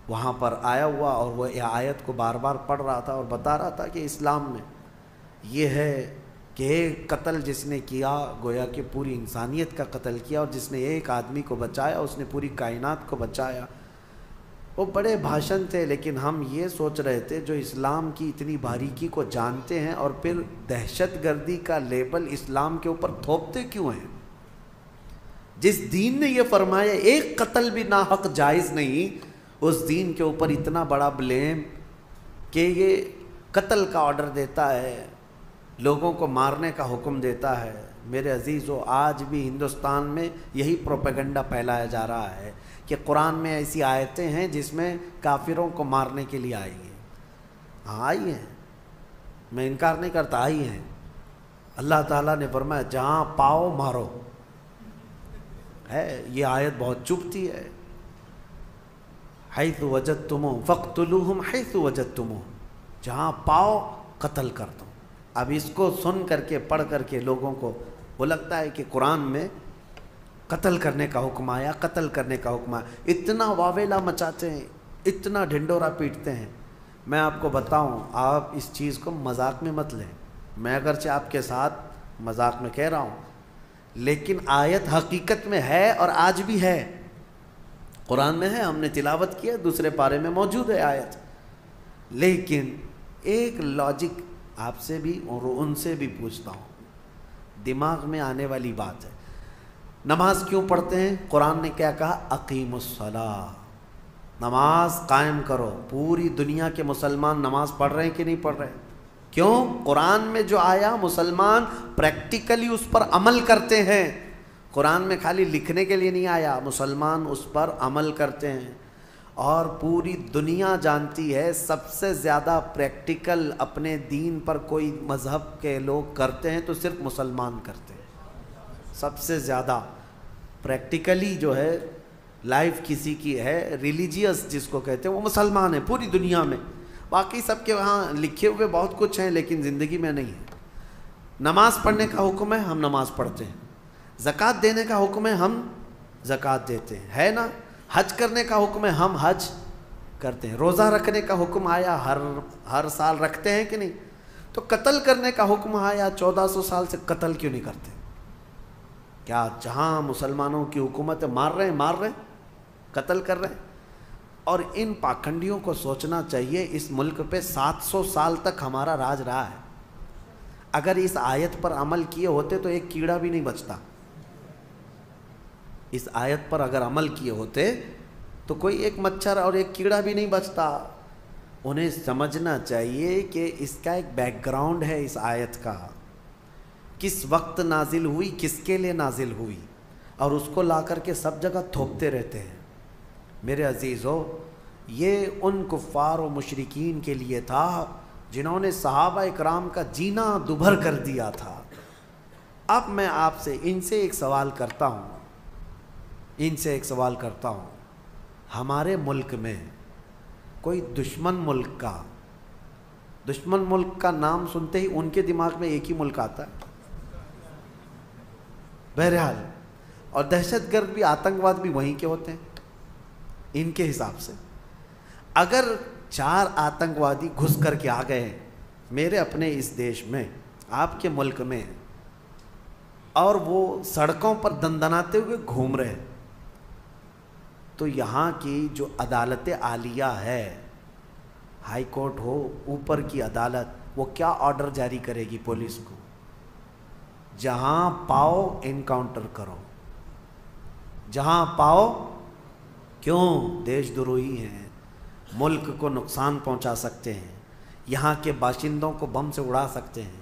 S1: وہاں پر آیا ہوا اور وہ یہ آیت کو بار بار پڑھ رہا تھا اور بتا رہا تھا کہ اسلام میں یہ ہے کہ ایک قتل جس نے کیا گویا کہ پوری انسانیت کا قتل کیا، اور جس نے ایک آدمی کو بچایا اس نے پوری کائنات کو بچایا۔ وہ بڑے بھاشن تھے، لیکن ہم یہ سوچ رہے تھے جو اسلام کی اتنی باریکی کو جانتے ہیں اور پھر دہشت گردی کا لیبل اسلام کے اوپر تھوپتے کیوں ہیں؟ جس دین نے یہ فرمایا ایک قتل بھی ناحق جائز نہیں، اس دین کے اوپر اتنا بڑا بلیم کہ یہ قتل کا آرڈر دیتا ہے، لوگوں کو مارنے کا حکم دیتا ہے، میرے عزیزو آج بھی ہندوستان میں یہی پروپیگنڈا پھیلایا جا رہا ہے کہ قرآن میں ایسی آیتیں ہیں جس میں کافروں کو مارنے کے لیے آئی ہیں. ہاں آئی ہیں, میں انکار نہیں کرتا, آئی ہیں. اللہ تعالیٰ نے فرمایا جہاں پاؤ مارو ہے. یہ آیت بہت چبھتی ہے. حیث وجدتموہم فاقتلوہم حیث وجدتموہم, جہاں پاؤ قتل کر دو. اب اس کو سن کر کے پڑھ کر کے لوگوں کو وہ لگتا ہے کہ قرآن میں قتل کرنے کا حکم آیا, قتل کرنے کا حکم آیا. اتنا واویلا مچاتے ہیں, اتنا ڈھنڈورا پیٹتے ہیں. میں آپ کو بتاؤں, آپ اس چیز کو مذاق میں مت لیں. میں اگرچہ آپ کے ساتھ مذاق میں کہہ رہا ہوں, لیکن آیت حقیقت میں ہے اور آج بھی ہے. قرآن میں ہے, ہم نے تلاوت کیا, دوسرے پارے میں موجود ہے آیت. لیکن ایک لاجک آپ سے بھی اور ان سے بھی پوچھتا ہوں, دماغ میں آنے والی بات ہے. نماز کیوں پڑھتے ہیں؟ قرآن نے کیا کہا؟ اقیموا الصلاۃ, نماز قائم کرو. پوری دنیا کے مسلمان نماز پڑھ رہے ہیں کہ نہیں پڑھ رہے؟ کیوں؟ قرآن میں جو آیا مسلمان پریکٹیکلی اس پر عمل کرتے ہیں. قرآن میں خالی لکھنے کے لیے نہیں آیا, مسلمان اس پر عمل کرتے ہیں. اور پوری دنیا جانتی ہے سب سے زیادہ پریکٹیکل اپنے دین پر کوئی مذہب کے لوگ کرتے ہیں تو صرف مسلمان کرتے ہیں. سب سے زیادہ پریکٹیکلی جو ہے لائف کسی کی ہے ریلیجیس جس کو کہتے ہیں, وہ مسلمان ہیں پوری دنیا میں. باقی سب کے وہاں لکھے ہوئے بہت کچھ ہیں لیکن زندگی میں نہیں ہے. نماز پڑھنے کا حکم ہے, ہم نماز پڑھتے ہیں. زکوٰۃ دینے کا حکم ہے, ہم زکوٰۃ دیتے ہیں, ہے نا. حج کرنے کا حکم ہے, ہم حج کرتے ہیں. روزہ رکھنے کا حکم آیا, ہر سال رکھتے ہیں کہ نہیں. تو قتل کرنے کا حکم آیا, 1400 سال سے قتل کیوں نہیں کرتے؟ کیا جہاں مسلمانوں کی حکومت ہے مار رہے ہیں, قتل کر رہے ہیں. اور ان پاکھنڈیوں کو سوچنا چاہیے, اس ملک پہ 700 سال تک ہمارا راج رہا ہے. اگر اس آیت پر عمل کیے ہوتے تو ایک کیڑا بھی نہیں بچتا. اس آیت پر اگر عمل کیے ہوتے تو کوئی ایک مچھر اور ایک کیڑا بھی نہیں بچتا. انہیں سمجھنا چاہیے کہ اس کا ایک بیک گراؤنڈ ہے اس آیت کا, کس وقت نازل ہوئی, کس کے لیے نازل ہوئی, اور اس کو لا کر کے سب جگہ تھوپتے رہتے ہیں. میرے عزیزو, یہ ان کفار و مشرکین کے لیے تھا جنہوں نے صحابہ اکرام کا جینا دوبھر کر دیا تھا. اب میں آپ سے ان سے ایک سوال کرتا ہوں, ہمارے ملک میں کوئی دشمن ملک کا نام سنتے ہی ان کے دماغ میں ایک ہی ملک آتا ہے بہرحال, اور دہشت گرد بھی, آتنکواد بھی وہیں کے ہوتے ہیں ان کے حساب سے. اگر 4 آتنکوادی گھس کر کے آ گئے ہیں میرے اپنے اس دیش میں, آپ کے ملک میں, اور وہ سڑکوں پر دندناتے ہوئے گھوم رہے ہیں, تو یہاں کی جو عدالت عالیہ ہے, ہائی کورٹ ہو, اوپر کی عدالت, وہ کیا آرڈر جاری کرے گی پولیس کو؟ جہاں پاؤ انکاؤنٹر کرو, جہاں پاؤ. کیوں؟ دیش دروہی ہیں, ملک کو نقصان پہنچا سکتے ہیں, یہاں کے باشندوں کو بم سے اڑا سکتے ہیں.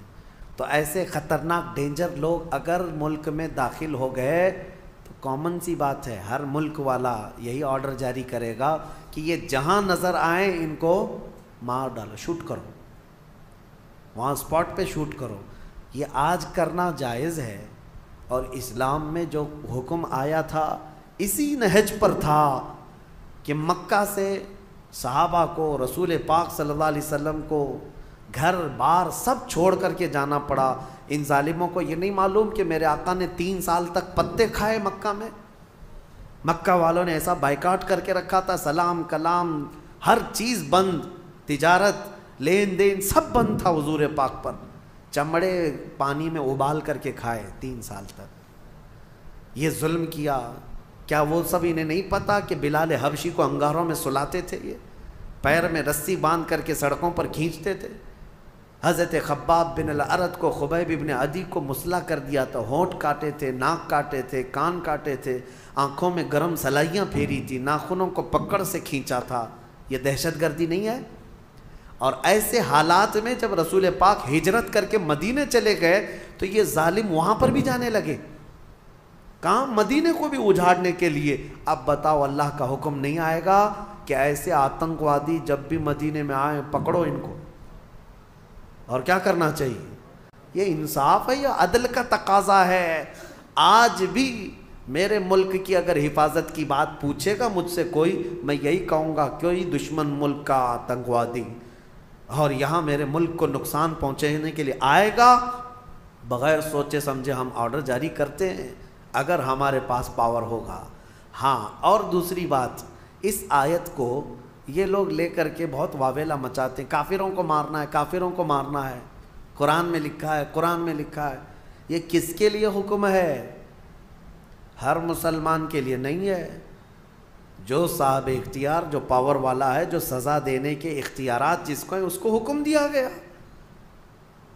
S1: تو ایسے خطرناک ڈینجر لوگ اگر ملک میں داخل ہو گئے تو کامن سی بات ہے, ہر ملک والا یہی آرڈر جاری کرے گا کہ یہ جہاں نظر آئیں ان کو مار ڈالو, شوٹ کرو, وہاں اسپاٹ پہ شوٹ کرو. یہ آج کرنا جائز ہے, اور اسلام میں جو حکم آیا تھا اسی نہج پر تھا کہ مکہ سے صحابہ کو, رسول پاک صلی اللہ علیہ وسلم کو گھر بار سب چھوڑ کر کے جانا پڑا. ان ظالموں کو یہ نہیں معلوم کہ میرے آقا نے 3 سال تک پتے کھائے مکہ میں. مکہ والوں نے ایسا بائیکاٹ کر کے رکھا تھا, سلام کلام ہر چیز بند, تجارت لین دین سب بند تھا حضور پاک پر. چمڑے پانی میں ابال کر کے کھائے 3 سال تک. یہ ظلم کیا. کیا وہ سب انہیں نہیں پتا کہ بلال حبشی کو انگاروں میں سلاتے تھے, یہ پیر میں رسی باندھ کر کے سڑکوں پر کھینچتے تھے. حضرت خباب بن الارت کو, خبیب ابن عدی کو مسلح کر دیا تھا, ہونٹ کاٹے تھے, ناک کاٹے تھے, کان کاٹے تھے, آنکھوں میں گرم سلائیاں پھیری تھی, ناخنوں کو پکڑ سے کھینچا تھا. یہ دہشت گردی نہیں ہے؟ اور ایسے حالات میں جب رسول پاک ہجرت کر کے مدینے چلے گئے تو یہ ظالم وہاں پر بھی جانے لگے، کہاں؟ مدینے کو بھی اجاڑنے کے لیے۔ اب بتاؤ اللہ کا حکم نہیں آئے گا کہ ایسے آتنکوادی جب بھی مدینے میں آئیں پکڑو ان کو؟ اور کیا کرنا چاہیے؟ یہ انصاف ہے یا عدل کا تقاضا ہے؟ آج بھی میرے ملک کی اگر حفاظت کی بات پوچھے گا مجھ سے کوئی، میں یہی کہوں گا کوئی دشمن ملک کا آتنکوادی اور یہاں میرے ملک کو نقصان پہنچانے کے لیے آئے گا، بغیر سوچے سمجھے ہم آرڈر جاری کرتے ہیں اگر ہمارے پاس پاور ہوگا۔ ہاں، اور دوسری بات، اس آیت کو یہ لوگ لے کر کے بہت واویلا مچاتے ہیں، کافروں کو مارنا ہے، کافروں کو مارنا ہے، قرآن میں لکھا ہے، قرآن میں لکھا ہے۔ یہ کس کے لیے حکم ہے؟ ہر مسلمان کے لیے نہیں ہے۔ جو صاحب اختیار، جو پاور والا ہے، جو سزا دینے کے اختیارات جس کو ہیں، اس کو حکم دیا گیا۔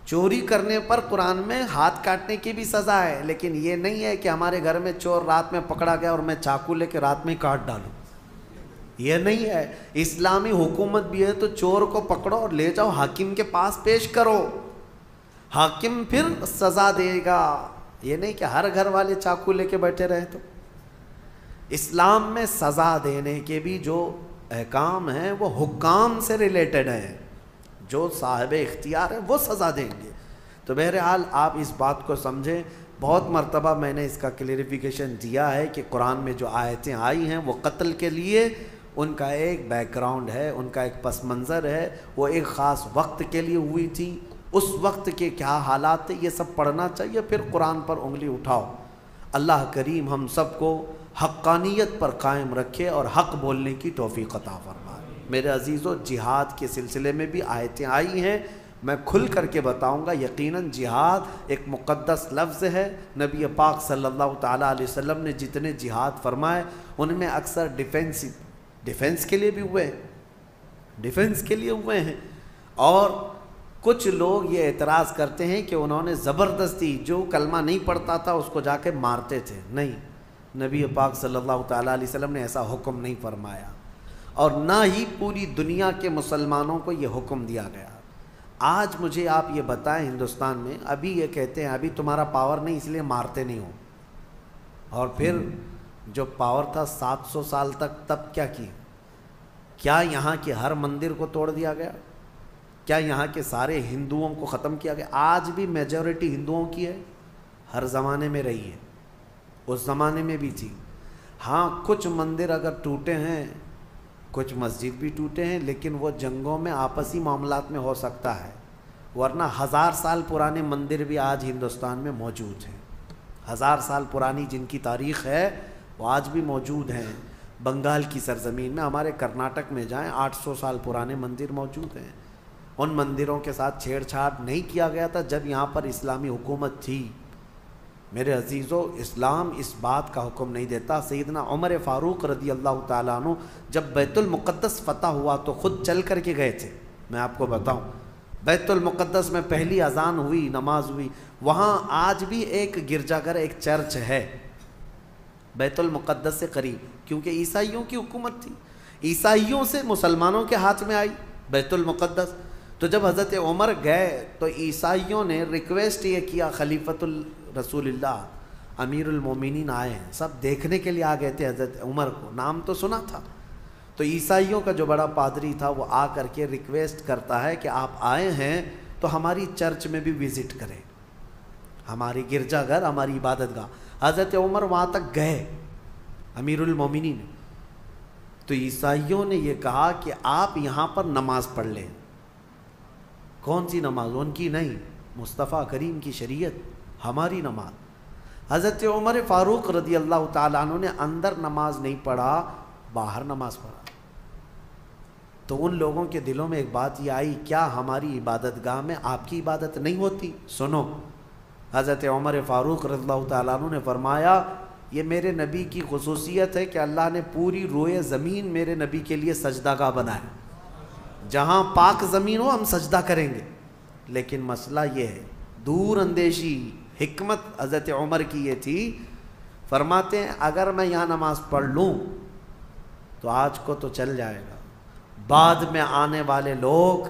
S1: چوری کرنے پر قرآن میں ہاتھ کاٹنے کی بھی سزا ہے، لیکن یہ نہیں ہے کہ ہمارے گھر میں چور رات میں پکڑا گیا اور میں چاقو لے کے رات میں ہی کاٹ ڈالوں، یہ نہیں ہے۔ اسلامی حکومت بھی ہے تو چور کو پکڑو اور لے جاؤ حاکم کے پاس پیش کرو، حاکم پھر سزا دے گا، یہ نہیں کہ ہر گھر والے چاقو لے کے بیٹھے رہے۔ تو اسلام میں سزا دینے کے بھی جو احکام ہیں وہ حکام سے ریلیٹڈ ہیں، جو صاحب اختیار ہے وہ سزا دیں گے۔ تو بہرحال آپ اس بات کو سمجھیں، بہت مرتبہ میں نے اس کا کلیریفیکیشن دیا ہے کہ قرآن میں جو آیتیں آئی ہیں وہ قتل کے لیے ان کا ایک بیک گراؤنڈ ہے، ان کا ایک پس منظر ہے، وہ ایک خاص وقت کے لیے ہوئی تھی، اس وقت کے کیا حالات تھے، یہ سب پڑھنا چاہیے، پھر قرآن پر انگلی اٹھاؤ۔ اللہ کریم ہم سب کو حقانیت پر قائم رکھے اور حق بولنے کی توفیق عطا فرمائے۔ میرے عزیزو، جہاد کے سلسلے میں بھی آیتیں آئی ہیں، میں کھل کر کے بتاؤں گا۔ یقیناً جہاد ایک مقدس لفظ ہے، نبی پاک صلی اللہ تعالیٰ علیہ وسلم نے جتنے جہاد فرمائے ان میں اکثر ڈیفنس کے لیے بھی ہوئے ہیں، ڈیفنس کے لیے ہوئے ہیں۔ اور کچھ لوگ یہ اعتراض کرتے ہیں کہ انہوں نے زبردستی جو کلمہ نہیں پڑھتا تھا اس کو جا کے مارتے تھے، نہیں، نبی پاک صلی اللہ تعالیٰ علیہ وسلم نے ایسا حکم نہیں فرمایا، اور نہ ہی پوری دنیا کے مسلمانوں کو یہ حکم دیا گیا۔ آج مجھے آپ یہ بتائیں، ہندوستان میں ابھی یہ کہتے ہیں ابھی تمہارا پاور نہیں اس لیے مارتے نہیں ہو، اور پھر جو پاور تھا 700 سال تک تب کیا یہاں کے ہر مندر کو توڑ دیا گیا؟ کیا یہاں کے سارے ہندوؤں کو ختم کیا گیا؟ آج بھی میجورٹی ہندوؤں کی ہے، ہر زمانے میں رہی ہے، اس زمانے میں بھی تھی۔ ہاں، کچھ مندر اگر ٹوٹے ہیں، کچھ مسجد بھی ٹوٹے ہیں، لیکن وہ جنگوں میں آپسی معاملات میں ہو سکتا ہے، ورنہ 1000 سال پرانے مندر بھی آج ہندوستان میں موجود ہیں۔ 1000 سال پرانی جن کی تاریخ ہے وہ آج بھی موجود ہیں۔ بنگال کی سرزمین میں، ہمارے کرناٹک میں جائیں، 800 سال پرانے مندر موجود ہیں۔ ان مندروں کے ساتھ چھیڑ چھاڑ نہیں کیا گیا تھا جب یہاں پر اسلامی حکومت تھی۔ میرے عزیزو، اسلام اس بات کا حکم نہیں دیتا۔ سیدنا عمر فاروق رضی اللہ تعالیٰ عنہ جب بیت المقدس فتح ہوا تو خود چل کر کے گئے تھے۔ میں آپ کو بتاؤں، بیت المقدس میں پہلی اذان ہوئی، نماز ہوئی، وہاں آج بھی ایک گرجا گھر، ایک چرچ ہے بیت المقدس سے قریب، کیونکہ عیسائیوں کی حکومت تھی، عیسائیوں سے مسلمانوں کے ہاتھ میں آئی بیت المقدس۔ تو جب حضرت عمر گئے تو عیسائیوں نے ریکویسٹ یہ کیا، خلیفۃ رسول اللہ امیر المومنین آئے ہیں، سب دیکھنے کے لیے آ گئے تھے حضرت عمر کو، نام تو سنا تھا۔ تو عیسائیوں کا جو بڑا پادری تھا وہ آ کر کے ریکویسٹ کرتا ہے کہ آپ آئے ہیں تو ہماری چرچ میں بھی وزٹ کریں، ہماری گرجا گھر، ہماری عبادت گاہ۔ حضرت عمر وہاں تک گئے، امیر المومنین، تو عیسائیوں نے یہ کہا کہ آپ یہاں پر نماز پڑھ لیں۔ کون سی نماز؟ ان کی نہیں، مصطفیٰ کریم کی شریعت، ہماری نماز۔ حضرت عمر فاروق رضی اللہ تعالیٰ عنہ نے اندر نماز نہیں پڑھا، باہر نماز پڑھا۔ تو ان لوگوں کے دلوں میں ایک بات یہ آئی، کیا ہماری عبادت گاہ میں آپ کی عبادت نہیں ہوتی؟ سنو، حضرت عمر فاروق رضی اللہ تعالیٰ عنہ نے فرمایا، یہ میرے نبی کی خصوصیت ہے کہ اللہ نے پوری روئے زمین میرے نبی کے لیے سجدہ گاہ بنایا، جہاں پاک زمین ہو ہم سجدہ کریں گے۔ لیکن مسئلہ یہ ہے، دور اندیشی حکمت حضرت عمر کی یہ تھی، فرماتے ہیں اگر میں یہاں نماز پڑھ لوں تو آج کو تو چل جائے گا، بعد میں آنے والے لوگ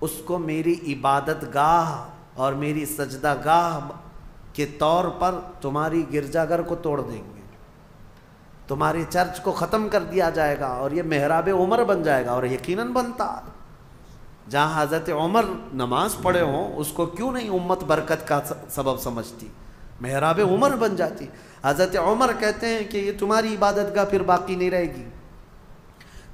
S1: اس کو میری عبادت گاہ اور میری سجدہ گاہ کے طور پر تمہاری گرجا گھر کو توڑ دیں گے، تمہارے چرچ کو ختم کر دیا جائے گا اور یہ محراب عمر بن جائے گا۔ اور یقیناً بنتا، جہاں حضرت عمر نماز پڑھے ہوں اس کو کیوں نہیں امت برکت کا سبب سمجھتی، محراب عمر بن جاتی۔ حضرت عمر کہتے ہیں کہ یہ تمہاری عبادت گاہ پھر باقی نہیں رہے گی۔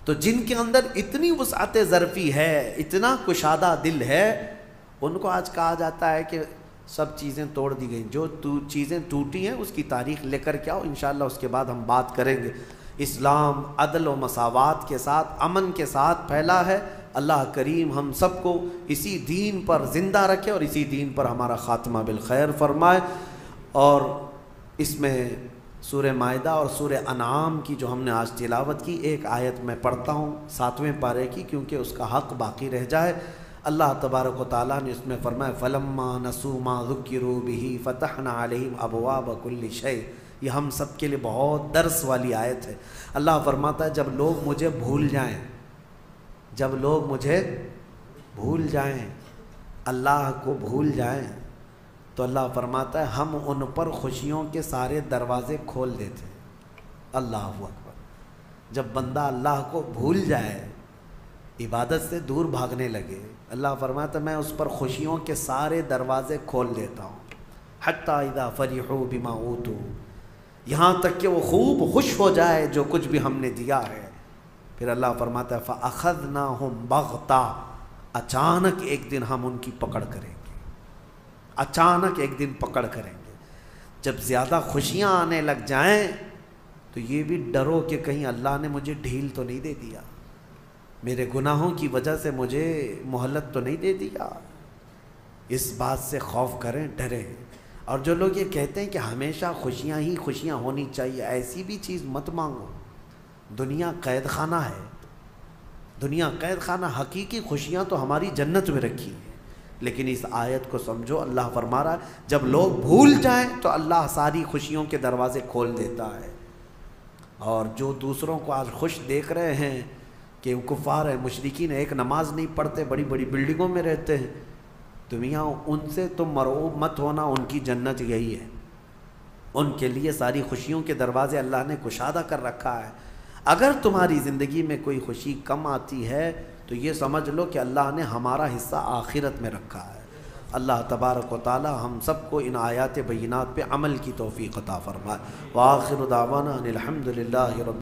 S1: تو جن کے اندر اتنی وسعت ظرفی ہے، اتنا کشادہ دل ہے، ان کو آج کہا جاتا ہے کہ سب چیزیں توڑ دی گئیں۔ جو چیزیں ٹوٹی ہیں اس کی تاریخ لے کر کے آؤ، انشاءاللہ اس کے بعد ہم بات کریں گے۔ اسلام عدل و مساوات کے ساتھ، امن کے ساتھ پھیلا ہے۔ اللہ کریم ہم سب کو اسی دین پر زندہ رکھے اور اسی دین پر ہمارا خاتمہ بالخیر فرمائے۔ اور اس میں سورہ مائدہ اور سورہ انعام کی جو ہم نے آج تلاوت کی، ایک آیت میں پڑھتا ہوں 7ویں پارے کی، کیونکہ اس کا حق باقی رہ جائے۔ اللہ تبارک و تعالیٰ نے اس میں فرمایا فَلَمَّا نَسُوا مَا ذُكِّرُوا بِهِ فَتَحْنَا عَلَيْهِمْ أَبْوَابَ كُلِّ شَيْءٍ۔ یہ ہم سب کے لیے بہت درس والی آیت ہے۔ اللہ فرماتا ہے جب لوگ مجھے بھول جائیں، جب لوگ مجھے بھول جائیں، اللہ کو بھول جائیں، تو اللہ فرماتا ہے ہم ان پر خوشیوں کے سارے دروازے کھول دیتے ہیں۔ اللہ اکبر۔ جب بندہ اللہ کو بھول جائے، عبادت سے دور بھاگنے لگے، اللہ فرماتا ہے میں اس پر خوشیوں کے سارے دروازے کھول دیتا ہوں۔ حتیٰ اذا فرحوا بما اوتوا، یہاں تک کہ وہ خوب خوش ہو جائے جو کچھ بھی ہم نے دیا ہے۔ پھر اللہ فرماتا ہے فَأَخَذْنَاهُمْ بَغْتَةً، اچانک ایک دن ہم ان کی پکڑ کریں گے، اچانک ایک دن پکڑ کریں گے۔ جب زیادہ خوشیاں آنے لگ جائیں تو یہ بھی ڈرو کہ کہیں اللہ نے مجھے ڈھیل تو نہیں دے دیا، میرے گناہوں کی وجہ سے مجھے مہلت تو نہیں دے دیا۔ اس بات سے خوف کریں، ڈریں۔ اور جو لوگ یہ کہتے ہیں کہ ہمیشہ خوشیاں ہی خوشیاں ہونی چاہیے، ایسی بھی چیز مت مانگو۔ دنیا قید خانہ ہے، دنیا قید خانہ، حقیقی خوشیاں تو ہماری جنت میں رکھی ہیں۔ لیکن اس آیت کو سمجھو، اللہ فرما رہا ہے جب لوگ بھول جائیں تو اللہ ساری خوشیوں کے دروازے کھول دیتا ہے۔ اور جو دوسروں کو آج خوش دیکھ رہے ہیں کہ وہ کفار ہیں، مشرکین ہیں، ایک نماز نہیں پڑھتے، بڑی بڑی بلڈنگوں میں رہتے ہیں، تو میاں ان سے تم مرعوب مت ہونا، ان کی جنت یہی ہے۔ ان کے لیے ساری خوشیوں کے دروازے اللہ نے کشادہ کر رکھا ہے۔ اگر تمہاری زندگی میں کوئی خوشی کم آتی ہے تو یہ سمجھ لو کہ اللہ نے ہمارا حصہ آخرت میں رکھا ہے۔ اللہ تبارک و تعالی ہم سب کو ان آیات بینات پہ عمل کی توفیق عطا فرمائے۔ وآخر دعوانا ان الحمد للہ رب